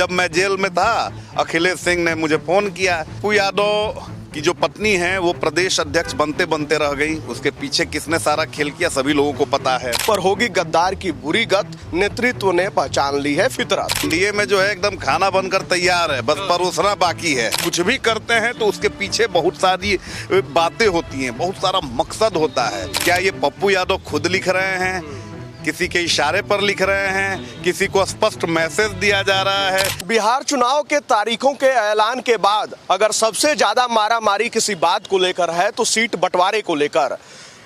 जब मैं जेल में था, अखिलेश सिंह ने मुझे फोन किया। पप्पू यादव की जो पत्नी है वो प्रदेश अध्यक्ष बनते बनते रह गई। उसके पीछे किसने सारा खेल किया सभी लोगों को पता है। पर होगी गद्दार की बुरी गत, नेतृत्व ने पहचान ली है फितरत। इंडिया में जो है एकदम खाना बनकर तैयार है, बस परोसना बाकी है। कुछ भी करते हैं तो उसके पीछे बहुत सारी बातें होती हैं, बहुत सारा मकसद होता है। क्या ये पप्पू यादव खुद लिख रहे हैं, किसी के इशारे पर लिख रहे हैं, किसी को स्पष्ट मैसेज दिया जा रहा है? बिहार चुनाव के तारीखों के ऐलान के बाद अगर सबसे ज्यादा मारामारी किसी बात को लेकर है तो सीट बंटवारे को लेकर।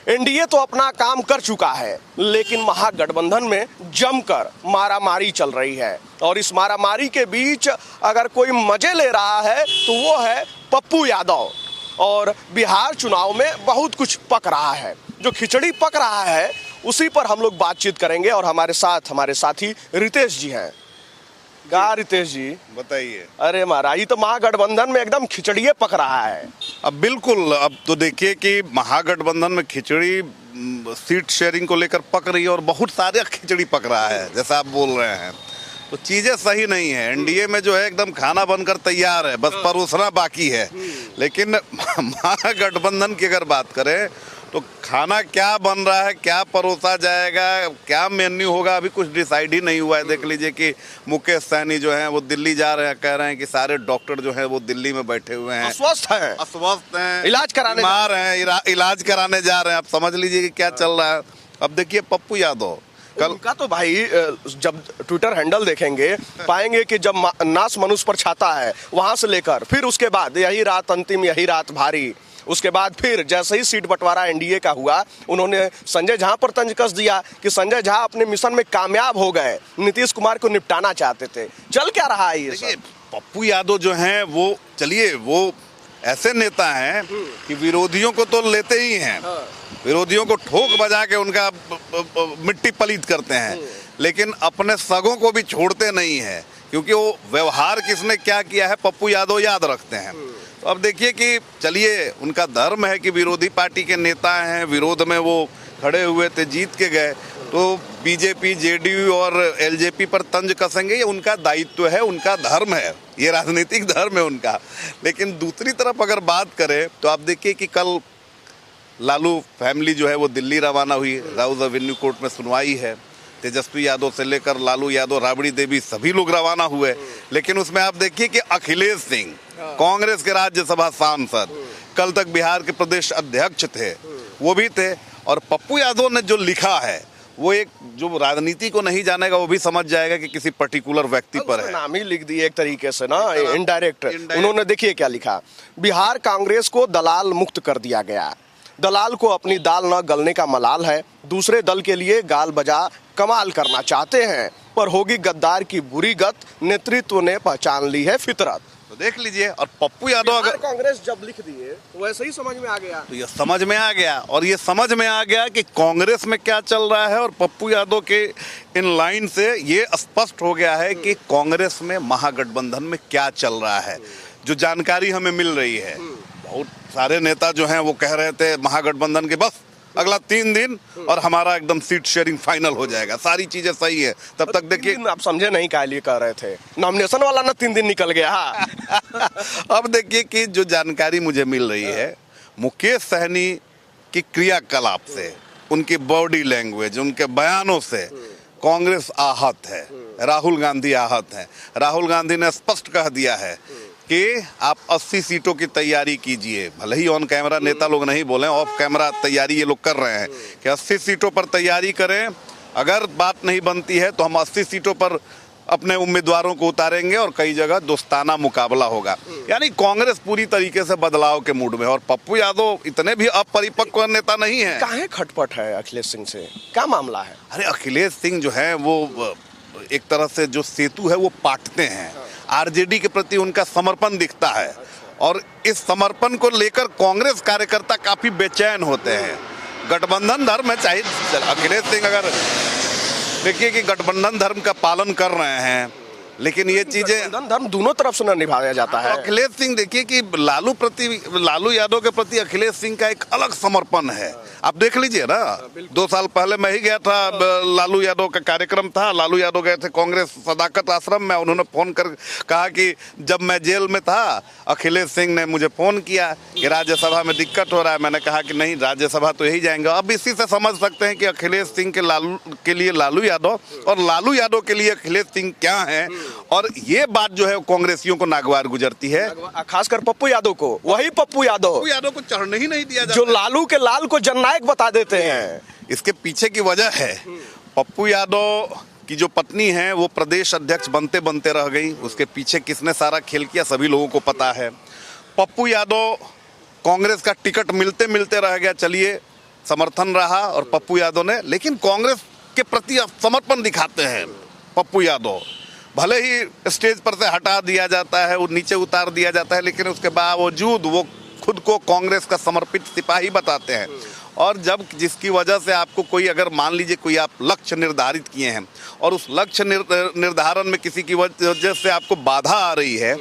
एनडीए तो अपना काम कर चुका है, लेकिन महागठबंधन में जमकर मारामारी चल रही है। और इस मारामारी के बीच अगर कोई मजे ले रहा है तो वो है पप्पू यादव। और बिहार चुनाव में बहुत कुछ पक रहा है, जो खिचड़ी पक रहा है उसी पर हम लोग बातचीत करेंगे। और हमारे साथी रितेश जी हैं। रितेश जी बताइए। अरे महाराज, ये तो महागठबंधन में एकदम खिचड़िए पक रहा है। अब बिल्कुल, अब तो देखिए कि महागठबंधन में खिचड़ी सीट शेयरिंग को लेकर पक रही है और बहुत सारे खिचड़ी पक रहा है, जैसा आप बोल रहे हैं। तो चीजें सही नहीं है। एनडीए में जो है एकदम खाना बनकर तैयार है, बस परोसना बाकी है। लेकिन महागठबंधन की अगर बात करें तो खाना क्या बन रहा है, क्या परोसा जाएगा, क्या मेन्यू होगा, अभी कुछ डिसाइड ही नहीं हुआ है। देख लीजिए कि मुकेश सहनी जो हैं वो दिल्ली जा रहे हैं, कह रहे हैं कि सारे डॉक्टर जो हैं वो दिल्ली में बैठे हुए हैं, अस्वस्थ हैं, इलाज कराने बीमार हैं, इलाज कराने जा रहे हैं। आप समझ लीजिए कि क्या चल रहा है। अब देखिए पप्पू यादव कल का तो भाई, जब ट्विटर हैंडल देखेंगे पाएंगे कि जब नास मनुष्य पर छाता है वहां से लेकर फिर उसके बाद यही रात अंतिम, यही रात भारी, उसके बाद फिर जैसे ही सीट बंटवारा एनडीए का हुआ उन्होंने संजय झा पर तंज कस दिया कि संजय झा अपने मिशन में कामयाब हो गए, नीतीश कुमार को निपटाना चाहते थे। चल क्या रहा है ये सब? पप्पू यादव जो हैं वो, चलिए, वो ऐसे नेता हैं कि विरोधियों को तो लेते ही हैं, विरोधियों को ठोक बजा के उनका मिट्टी पलीत करते हैं, लेकिन अपने सगों को भी छोड़ते नहीं है। क्योंकि वो व्यवहार किसने क्या किया है पप्पू यादव याद रखते हैं। तो अब देखिए कि चलिए, उनका धर्म है कि विरोधी पार्टी के नेता हैं, विरोध में वो खड़े हुए थे, जीत के गए, तो बीजेपी, जेडीयू और एलजेपी पर तंज कसेंगे, ये उनका दायित्व है, उनका धर्म है, ये राजनीतिक धर्म है उनका। लेकिन दूसरी तरफ अगर बात करें तो आप देखिए कि कल लालू फैमिली जो है वो दिल्ली रवाना हुई। राउज एवेन्यू कोर्ट में सुनवाई है। तेजस्वी यादव से लेकर लालू यादव, राबड़ी देवी, सभी लोग रवाना हुए। लेकिन उसमें आप देखिए कि अखिलेश सिंह, कांग्रेस के राज्यसभा सांसद, कल तक बिहार के प्रदेश अध्यक्ष थे, वो भी थे। और पप्पू यादव ने जो लिखा है वो, एक जो राजनीति को नहीं जानेगा वो भी समझ जाएगा कि किसी पर्टिकुलर व्यक्ति पर है। नाम ही लिख दिए एक तरीके से ना, इनडायरेक्ट। उन्होंने देखिए क्या लिखा, बिहार कांग्रेस को दलाल मुक्त कर दिया गया। दलाल को अपनी दाल न गलने का मलाल है, दूसरे दल के लिए गाल बजा कमाल करना चाहते हैं, पर होगी गद्दार की बुरी गत, नेतृत्व ने पहचान ली है फितरत। तो देख लीजिए। और पप्पू यादव अगर कांग्रेस जब लिख दिए वैसे ही समझ में आ गया, तो ये समझ में आ गया, और ये समझ में आ गया कि कांग्रेस में क्या चल रहा है। और पप्पू यादव के इन लाइन से ये स्पष्ट हो गया है कि कांग्रेस में महागठबंधन में क्या चल रहा है। जो जानकारी हमें मिल रही है, बहुत सारे नेता जो हैं वो कह रहे थे महागठबंधन के बस अगला 3 दिन और हमारा एकदम सीट शेयरिंग फाइनल हो जाएगा, सारी चीजें सही है। तब तक देखिए, आप समझे नहीं क्या लिए कह रहे थे, नॉमिनेशन वाला ना 3 दिन निकल गया। अब देखिए कि जो जानकारी मुझे मिल रही है, मुकेश सहनी की क्रियाकलाप से, उनकी बॉडी लैंग्वेज, उनके बयानों से कांग्रेस आहत है, राहुल गांधी आहत है। राहुल गांधी ने स्पष्ट कह दिया है कि आप 80 सीटों की तैयारी कीजिए। भले ही ऑन कैमरा नेता लोग नहीं बोले, ऑफ कैमरा तैयारी ये लोग कर रहे हैं कि 80 सीटों पर तैयारी करें। अगर बात नहीं बनती है तो हम 80 सीटों पर अपने उम्मीदवारों को उतारेंगे और कई जगह दोस्ताना मुकाबला होगा। यानी कांग्रेस पूरी तरीके से बदलाव के मूड में। और पप्पू यादव इतने भी अपरिपक्व नेता नहीं है। काहे खटपट है अखिलेश सिंह से, क्या मामला है? अरे अखिलेश सिंह जो है वो एक तरह से जो सेतु है वो पाटते हैं। आरजेडी के प्रति उनका समर्पण दिखता है, और इस समर्पण को लेकर कांग्रेस कार्यकर्ता काफी बेचैन होते हैं। गठबंधन धर्म है, चाहे अखिलेश सिंह अगर देखिए कि गठबंधन धर्म का पालन कर रहे हैं, लेकिन ये चीजें धर्म दोनों तरफ से न निभाया जाता है। अखिलेश सिंह देखिए कि लालू यादव के प्रति अखिलेश सिंह का एक अलग समर्पण है। आप देख लीजिए ना, 2 साल पहले मैं ही गया था, लालू यादव का कार्यक्रम था, लालू यादव गए थे कांग्रेस सदाकत आश्रम में। उन्होंने फोन कर कहा कि जब मैं जेल में था अखिलेश सिंह ने मुझे फोन किया कि राज्यसभा में दिक्कत हो रहा है। मैंने कहा कि नहीं, राज्यसभा तो यही जाएंगे। अब इसी से समझ सकते हैं कि अखिलेश सिंह के लिए लालू यादव और लालू यादव के लिए अखिलेश सिंह क्या है। और ये बात जो है कांग्रेसियों को नागवार गुजरती है, खासकर पप्पू यादव को। वही पप्पू यादव को चढ़ने ही नहीं दिया जाता, जो लालू के लाल को जननायक बता देते हैं। इसके पीछे की वजह है पप्पू यादव की जो पत्नी है वो प्रदेश अध्यक्ष बनते बनते रह गई। उसके पीछे किसने सारा खेल किया सभी लोगों को पता है। पप्पू यादव कांग्रेस का टिकट मिलते मिलते रह गया, चलिए समर्थन रहा और पप्पू यादव ने, लेकिन कांग्रेस के प्रति समर्पण दिखाते हैं पप्पू यादव। भले ही स्टेज पर से हटा दिया जाता है, वो नीचे उतार दिया जाता है, लेकिन उसके बावजूद वो खुद को कांग्रेस का समर्पित सिपाही बताते हैं। और जब जिसकी वजह से आपको कोई, अगर मान लीजिए कोई आप लक्ष्य निर्धारित किए हैं और उस लक्ष्य निर्धारण में किसी की वजह से आपको बाधा आ रही है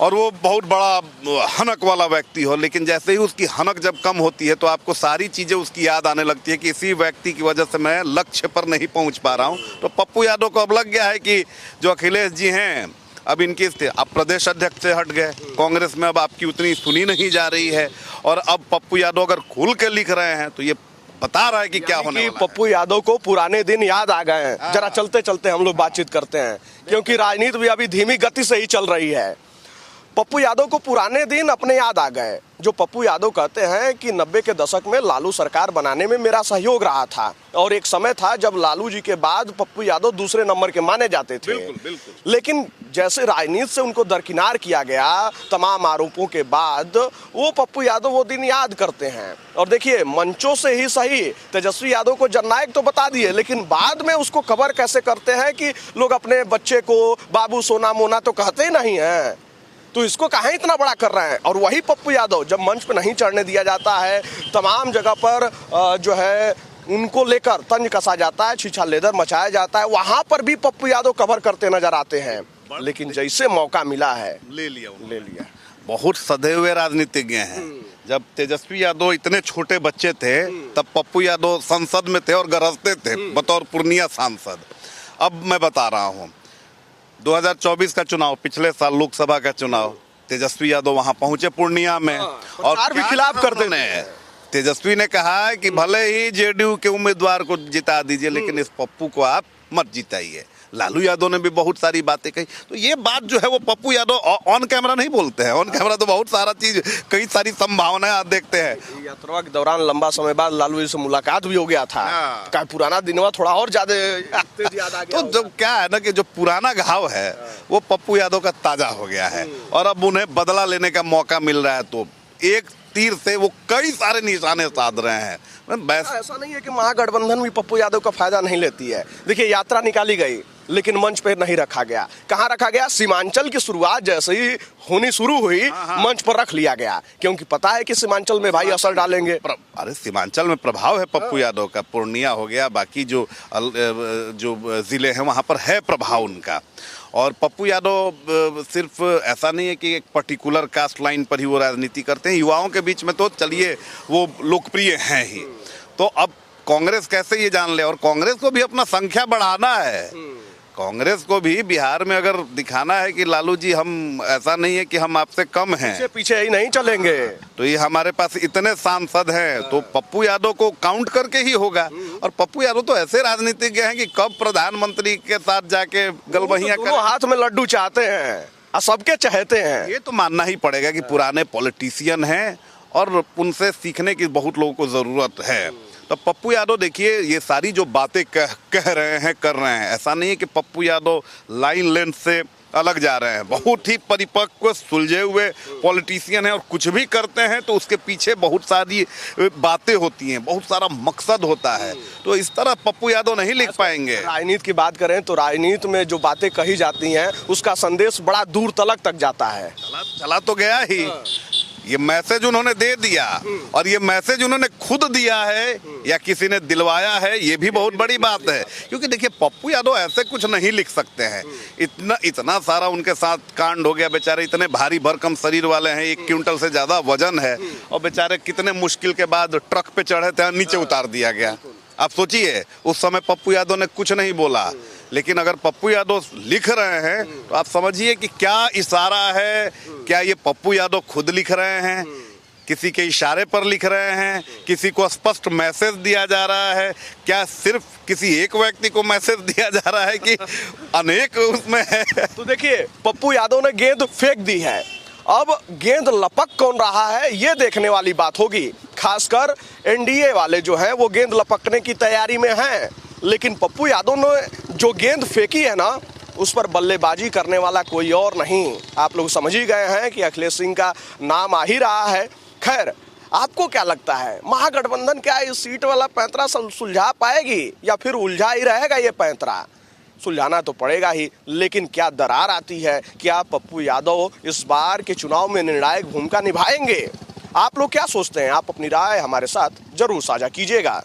और वो बहुत बड़ा हनक वाला व्यक्ति हो, लेकिन जैसे ही उसकी हनक जब कम होती है तो आपको सारी चीज़ें उसकी याद आने लगती है कि इसी व्यक्ति की वजह से मैं लक्ष्य पर नहीं पहुंच पा रहा हूं। तो पप्पू यादव को अब लग गया है कि जो अखिलेश जी हैं अब इनकी अब प्रदेश अध्यक्ष से हट गए, कांग्रेस में अब आपकी उतनी सुनी नहीं जा रही है। और अब पप्पू यादव अगर खुल के लिख रहे हैं तो ये बता रहा है कि क्या होने वाला है। पप्पू यादव को पुराने दिन याद आ गए हैं। जरा चलते चलते हम लोग बातचीत करते हैं, क्योंकि राजनीति भी अभी धीमी गति से ही चल रही है। पप्पू यादव को पुराने दिन अपने याद आ गए, जो पप्पू यादव कहते हैं कि 90 के दशक में लालू सरकार बनाने में मेरा सहयोग रहा था और एक समय था जब लालू जी के बाद पप्पू यादव दूसरे नंबर के माने जाते थे। बिल्कुल। लेकिन जैसे राजनीति से उनको दरकिनार किया गया तमाम आरोपों के बाद, वो पप्पू यादव वो दिन याद करते हैं। और देखिए, मंचों से ही सही तेजस्वी यादव को जननायक तो बता दिए, लेकिन बाद में उसको कवर कैसे करते हैं कि लोग अपने बच्चे को बाबू सोना मोना तो कहते ही नहीं है, तो इसको कहाँ इतना बड़ा कर रहे हैं। और वही पप्पू यादव जब मंच पे नहीं चढ़ने दिया जाता है, तमाम जगह पर जो है उनको लेकर तंज कसा जाता है, छीछा लेदर मचाया जाता है, वहां पर भी पप्पू यादव कवर करते नजर आते हैं। लेकिन जैसे मौका मिला है ले लिया। बहुत सधे हुए राजनीतिज्ञ हैं। जब तेजस्वी यादव इतने छोटे बच्चे थे तब पप्पू यादव संसद में थे और गरजते थे बतौर पूर्णिया सांसद। अब मैं बता रहा हूँ 2024 का चुनाव, पिछले साल लोकसभा का चुनाव, तेजस्वी यादव वहां पहुंचे पूर्णिया में और भी खिलाफ करते हैं। तेजस्वी ने कहा कि भले ही जेडीयू के उम्मीदवार को जिता दीजिए लेकिन इस पप्पू को आप मत जिताइए। लालू यादव ने भी बहुत सारी बातें कही। तो ये बात जो है वो पप्पू यादव ऑन कैमरा नहीं बोलते हैं, ऑन कैमरा तो बहुत सारा चीज, कई सारी संभावनाएं आप देखते हैं। यात्रा के दौरान लंबा समय बाद लालू जी से मुलाकात भी हो गया था। क्या पुराना दिनवा थोड़ा और ज्यादा याद आ गया। तो जब क्या है ना कि जो पुराना घाव है वो पप्पू यादव का ताजा हो गया है और अब उन्हें बदला लेने का मौका मिल रहा है। तो एक तीर से वो कई सारे निशाने साध रहे हैं। ऐसा नहीं है कि महागठबंधन भी पप्पू यादव का फायदा नहीं लेती है। देखिए, यात्रा निकाली गई लेकिन मंच पे नहीं रखा गया। कहाँ रखा गया? सीमांचल की शुरुआत जैसे ही होनी शुरू हुई मंच पर रख लिया गया, क्योंकि पता है कि सीमांचल में भाई असर डालेंगे। अरे सीमांचल में प्रभाव है पप्पू यादव का, पूर्णिया हो गया, बाकी जो जिले हैं वहाँ पर है प्रभाव उनका। और पप्पू यादव सिर्फ ऐसा नहीं है कि एक पर्टिकुलर कास्ट लाइन पर ही वो राजनीति करते हैं, युवाओं के बीच में तो चलिए वो लोकप्रिय हैं ही। तो अब कांग्रेस कैसे ये जान ले, और कांग्रेस को भी अपना संख्या बढ़ाना है। कांग्रेस को भी बिहार में अगर दिखाना है कि लालू जी हम ऐसा नहीं है कि हम आपसे कम हैं, पीछे ही नहीं चलेंगे, तो ये हमारे पास इतने सांसद हैं, तो पप्पू यादव को काउंट करके ही होगा। और पप्पू यादव तो ऐसे राजनीतिज्ञ हैं कि कब प्रधानमंत्री के साथ जाके गलबहियां कर हाथ में लड्डू चाहते हैं, सबके चाहते हैं। ये तो मानना ही पड़ेगा कि पुराने पॉलिटिशियन हैं और उनसे सीखने की बहुत लोगों को जरूरत है। तो पप्पू यादव देखिए ये सारी जो बातें कह रहे हैं, कर रहे हैं, ऐसा नहीं है कि पप्पू यादव लाइन लेंथ से अलग जा रहे हैं। बहुत ही परिपक्व सुलझे हुए पॉलिटिशियन हैं और कुछ भी करते हैं तो उसके पीछे बहुत सारी बातें होती हैं, बहुत सारा मकसद होता है। तो इस तरह पप्पू यादव नहीं लिख पाएंगे। राजनीति की बात करें तो राजनीति में जो बातें कही जाती हैं उसका संदेश बड़ा दूर तक जाता है। चला तो गया ही। ये मैसेज उन्होंने दे दिया, और ये मैसेज उन्होंने खुद दिया है या किसी ने दिलवाया है, ये भी बहुत बड़ी बात है। क्योंकि देखिए पप्पू यादव ऐसे कुछ नहीं लिख सकते हैं। इतना सारा उनके साथ कांड हो गया, बेचारे इतने भारी भरकम शरीर वाले हैं, 1 क्विंटल से ज्यादा वजन है, और बेचारे कितने मुश्किल के बाद ट्रक पे चढ़े थे, नीचे उतार दिया गया। आप सोचिए उस समय पप्पू यादव ने कुछ नहीं बोला, लेकिन अगर पप्पू यादव लिख रहे हैं तो आप समझिए कि क्या इशारा है। क्या ये पप्पू यादव खुद लिख रहे हैं, किसी के इशारे पर लिख रहे हैं, किसी को स्पष्ट मैसेज दिया जा रहा है? क्या सिर्फ किसी एक व्यक्ति को मैसेज दिया जा रहा है कि अनेक उसमें है? तो देखिए पप्पू यादव ने गेंद फेंक दी है, अब गेंद लपक कौन रहा है ये देखने वाली बात होगी। खासकर एनडीए वाले जो हैं वो गेंद लपकने की तैयारी में हैं, लेकिन पप्पू यादव ने जो गेंद फेंकी है ना, उस पर बल्लेबाजी करने वाला कोई और नहीं। आप लोग समझ ही गए हैं कि अखिलेश सिंह का नाम आ ही रहा है। खैर, आपको क्या लगता है, महागठबंधन क्या इस सीट वाला पैंतरा सुलझा पाएगी या फिर उलझा ही रहेगा ये पैंतरा? सुलझाना तो पड़ेगा ही, लेकिन क्या दरार आती है? क्या पप्पू यादव इस बार के चुनाव में निर्णायक भूमिका निभाएंगे? आप लोग क्या सोचते हैं? आप अपनी राय हमारे साथ जरूर साझा कीजिएगा।